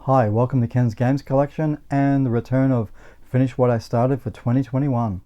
Hi, welcome to Ken's Games Collection and the return of Finish What I Started for 2021.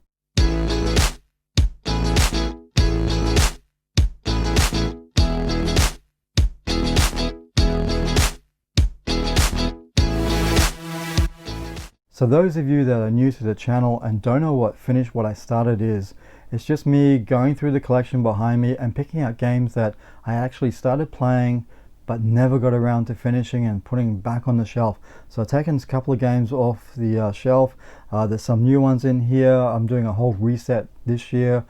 So those of you that are new to the channel and don't know what Finish What I Started is, it's just me going through the collection behind me and picking out games that I actually started playing but never got around to finishing and putting back on the shelf. So I've taken a couple of games off the shelf. There's some new ones in here. I'm doing a whole reset this year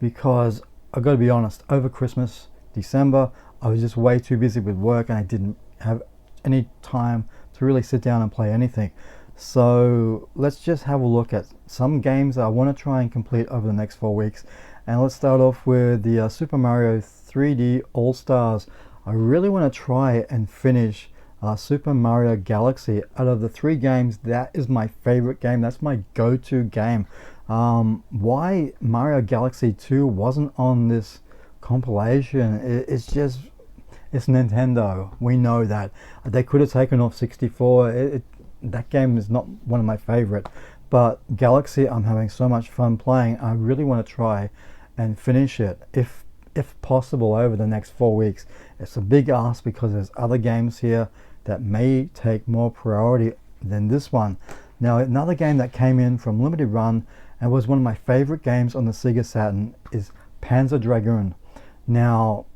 because I've got to be honest, over Christmas, December, I was just way too busy with work and I didn't have any time to really sit down and play anything. So let's just have a look at some games that I want to try and complete over the next 4 weeks. And let's start off with the Super Mario 3D All-Stars. I really want to try and finish Super Mario Galaxy. Out of the 3 games, that is my favorite game. That's my go-to game. Why Mario Galaxy 2 wasn't on this compilation, it's Nintendo. We know that. They could have taken off 64. That game is not one of my favorite, but Galaxy I'm having so much fun playing. I really want to try and finish it if possible over the next 4 weeks. It's a big ask because there's other games here that may take more priority than this one. Now, another game that came in from limited run and was one of my favorite games on the Sega Saturn is Panzer Dragoon. Now,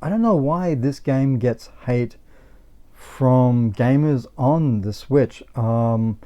I don't know why this game gets hate from gamers on the Switch. When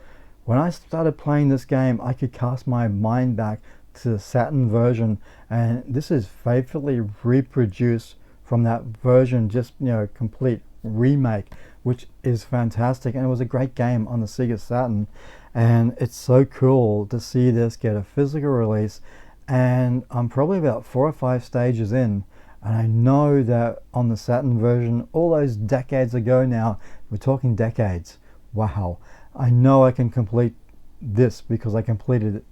I started playing this game, I could cast my mind back to the Saturn version, and this is faithfully reproduced from that version, just complete remake, which is fantastic. And it was a great game on the Sega Saturn, and it's so cool to see this get a physical release. And I'm probably about 4 or 5 stages in, and I know that on the Saturn version, all those decades ago now, we're talking decades, wow, I know I can complete this because I completed it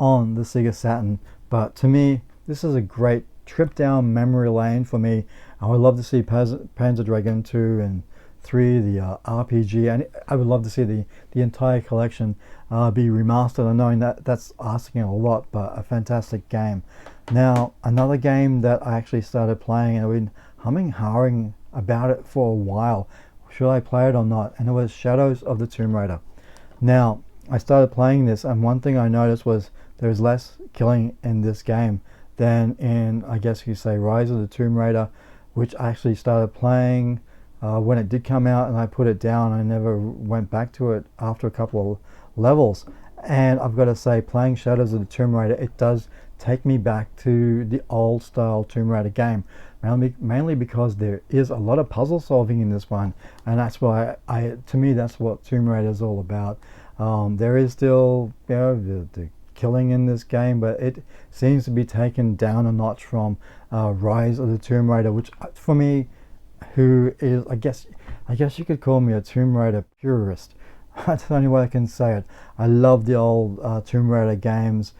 on the Sega Saturn. But to me, this is a great trip down memory lane for me. I would love to see Panzer Dragoon 2 and 3, the RPG, and I would love to see the entire collection be remastered. And knowing that that's asking a lot, but a fantastic game. Now, another game that I actually started playing, and I've been humming, hawing about it for a while. Should I play it or not? And it was Shadows of the Tomb Raider. Now, I started playing this, and one thing I noticed was there's less killing in this game than in, I guess you say, Rise of the Tomb Raider, which I actually started playing when it did come out, and I put it down. I never went back to it after a couple of levels. And I've got to say, playing Shadows of the Tomb Raider, it does take me back to the old style Tomb Raider game, mainly because there is a lot of puzzle solving in this one, and that's why to me that's what Tomb Raider is all about. There is still the killing in this game, but it seems to be taken down a notch from Rise of the Tomb Raider, which for me, who is I guess you could call me a Tomb Raider purist. That's the only way I can say it. I love the old Tomb Raider games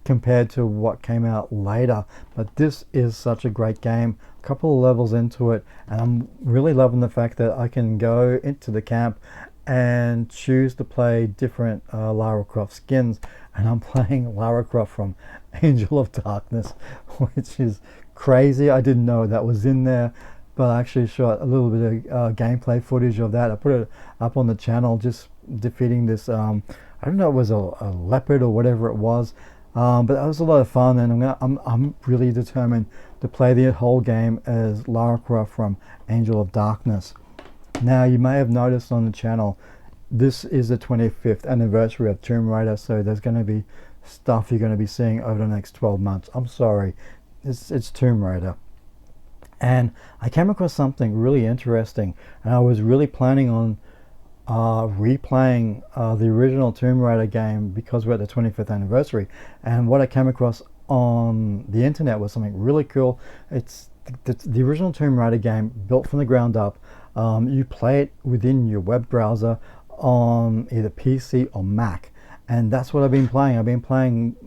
compared to what came out later, but this is such a great game. A couple of levels into it, and I'm really loving the fact that I can go into the camp and choose to play different Lara Croft skins, and I'm playing Lara Croft from Angel of Darkness, which is crazy. I didn't know that was in there, but I actually shot a little bit of gameplay footage of that. I put it up on the channel, just defeating this I don't know, it was a leopard or whatever it was, but that was a lot of fun, and I'm really determined to play the whole game as Lara Croft from Angel of Darkness. Now, you may have noticed on the channel, this is the 25th anniversary of Tomb Raider, so there's going to be stuff you're going to be seeing over the next 12 months. I'm sorry, it's Tomb Raider. And I came across something really interesting, and I was really planning on replaying the original Tomb Raider game because we're at the 25th anniversary. And what I came across on the internet was something really cool. It's the original Tomb Raider game, built from the ground up. You play it within your web browser on either PC or Mac, and that's what I've been playing.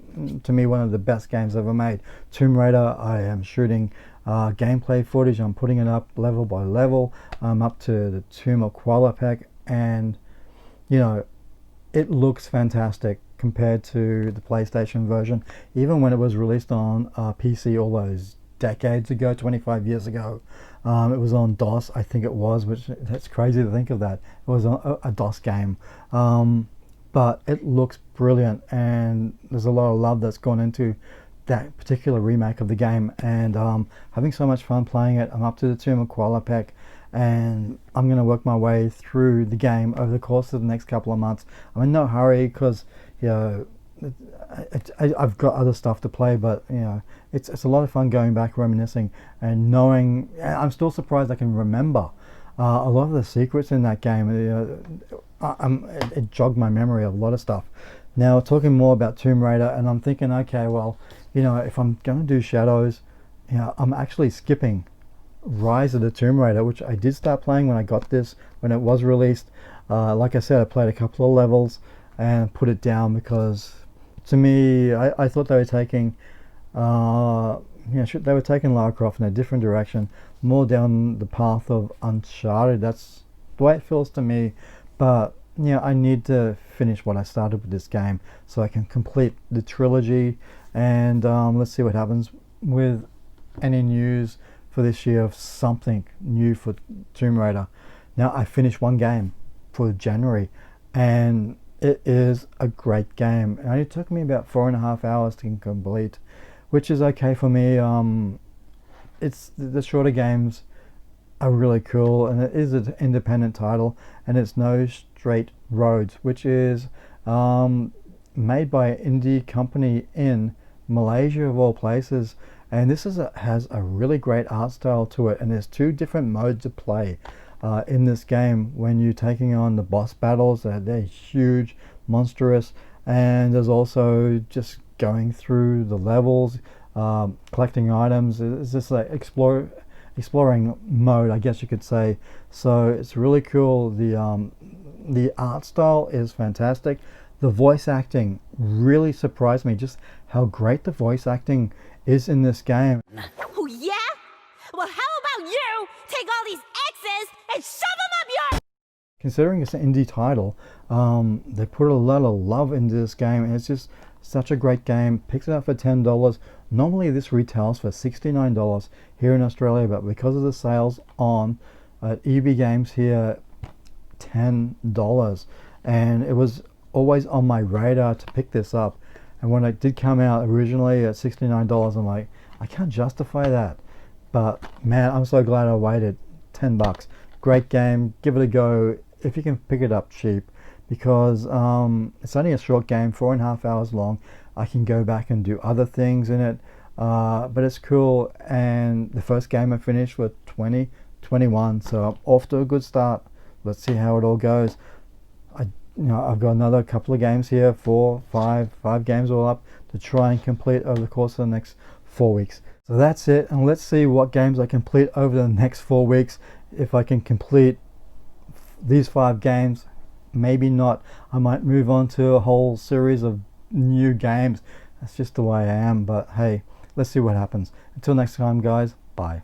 To me, one of the best games ever made. Tomb Raider, I am shooting gameplay footage. I'm putting it up level by level. I'm up to the Tomb of Koala pack, and you know, it looks fantastic compared to the PlayStation version. Even when it was released on PC all those decades ago, 25 years ago, it was on DOS, I think it was, which that's crazy to think of that. It was a DOS game. But it looks brilliant, and there's a lot of love that's gone into that particular remake of the game, and having so much fun playing it. I'm up to the Tomb of Koala pack, and I'm going to work my way through the game over the course of the next couple of months. I'm in no hurry because, you know, I've got other stuff to play, but you know, it's a lot of fun going back, reminiscing, and knowing. I'm still surprised I can remember a lot of the secrets in that game. It jogged my memory of a lot of stuff. Now, talking more about Tomb Raider, and I'm thinking, okay, well, you know, if I'm going to do Shadows, you know, I'm actually skipping Rise of the Tomb Raider, which I did start playing when I got this, when it was released. Like I said, I played a couple of levels and put it down because, to me, I thought they were taking, they were taking Lara Croft in a different direction, more down the path of Uncharted. That's the way it feels to me. But you know, I need to finish what I started with this game so I can complete the trilogy, and let's see what happens with any news for this year of something new for Tomb Raider. Now, I finished one game for January, and it is a great game. It only took me about 4.5 hours to complete, which is okay for me. It's the shorter games are really cool, and it is an independent title, and it's No Straight Roads, which is made by an indie company in Malaysia of all places, and this has a really great art style to it, and there's 2 different modes of play in this game. When you're taking on the boss battles, they're huge, monstrous, and there's also just going through the levels, collecting items. It's just like exploring mode, I guess you could say. So it's really cool. The art style is fantastic. The voice acting really surprised me, just how great the voice acting is in this game. Oh yeah? Well, how about you take all these X's and shove them up your... Considering it's an indie title, they put a lot of love into this game, and it's just such a great game. Picks it up for $10. Normally this retails for $69 here in Australia, but because of the sales on at EB Games here, $10. And it was always on my radar to pick this up, and when it did come out originally at $69, I'm like, I can't justify that. But man, I'm so glad I waited. $10. Great game. Give it a go if you can pick it up cheap, because it's only a short game, 4.5 hours long. I can go back and do other things in it, but it's cool. And the first game I finished was 2021, so I'm off to a good start. Let's see how it all goes. I've got another couple of games here, five games all up to try and complete over the course of the next 4 weeks. So that's it, and let's see what games I complete over the next 4 weeks. If I can complete these 5 games, maybe not. I might move on to a whole series of new games. That's just the way I am, but hey, let's see what happens. Until next time, guys, bye.